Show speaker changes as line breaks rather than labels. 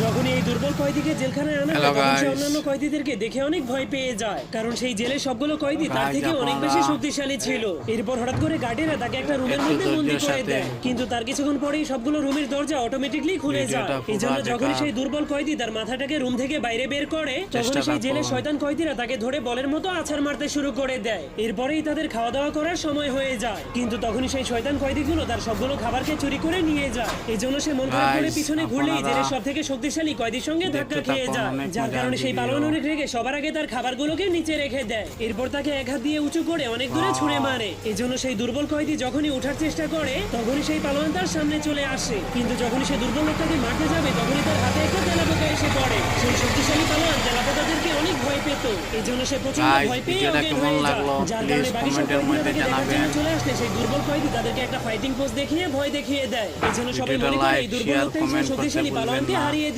যখন এই দুর্বল কয়েদিকে জেলখানায় আনা হয়,
Hello,
তখন সে
guys.
অন্যান্য কয়েদিদেরকে দেখে অনেক ভয় পেয়ে যায়, কারণ সেই জেলের সবগুলো কয়েদি তার
Guys,
থেকে অনেক
আপনারা
বেশি শক্তিশালী ছিল। এরপর হঠাৎ করে গার্ডেরা তাকে একটা রুমের
একটু
মধ্যে বন্দি
ধৈর্যের
করে
সাথে।
দেয়, কিন্তু তার কিছুক্ষণ পরেই সবগুলো রুমের দরজা অটোমেটিকলি খুলে যায়।
ভিডিওটা পুরো
এই জন্য যখন
দেখা।
সেই দুর্বল কয়েদি তার মাথাটাকে রুম থেকে বাইরে বের করে, তখন
চেষ্টা
সেই জেলের
করুন।
শয়তান কয়েদিরা তাকে ধরে বলের মতো আছাড় মারতে শুরু করে দেয়। এরপরেই তাদের খাওয়া দাওয়া করার সময় হয়ে যায়, কিন্তু তখনই সেই শয়তান কয়েদিগুলো তার সবগুলো খাবারকে চুরি করে নিয়ে যায়। এই জন্য সে মন খারাপ করে
Guys,
পিছনে ঘুরলেই
আপনারা
জেলের সব থেকে শক্তিশালী কয়েদির সঙ্গে ধাক্কা
দেখতে
খেয়ে
থাকুন,
যায়,
অনেক
যার
মজার
কারণে সেই
ভিডিও।
পালোয়ান অনেক রেগে সবার আগে তার খাবারগুলোকে নিচে রেখে দেয়। এরপর তাকে এক হাত দিয়ে উঁচু করে অনেক দূরে ছুঁড়ে মারে। এই জন্য সেই দুর্বল কয়েদি যখনই ওঠার চেষ্টা করে, তখনই সেই পালোয়ান তার সামনে চলে আসে, কিন্তু যখনই সে দুর্বল লোকটাকে মারতে যাবে, তখনই তার হাতে একটা তেলাপোকা এসে পড়ে। সেই শক্তিশালী পালোয়ান তেলাপোকাদেরকে অনেক ভয় পেত, এই জন্য সে প্রচন্ড
Guys,
ভয় পেয়ে
ভিডিওটা
অজ্ঞান
কেমন
হয়ে যায়,
লাগলো?
যার
Please
কারণে বাকি সব
কমেন্টের
কয়েদিরা
মধ্যে
তাকে দেখার জন্য
জানাবেন।
চলে আসলে সেই দুর্বল কয়েদি তাদেরকে একটা ফাইটিং পোজ দেখিয়ে ভয় দেখিয়ে দেয়। এই জন্য সবাই
ভিডিওটা
মনে করে এই
like,
দুর্বল
share,
লোকটাই সেই
comment করতে
শক্তিশালী
ভুলবেন
পালোয়ানকে
না।
হারিয়ে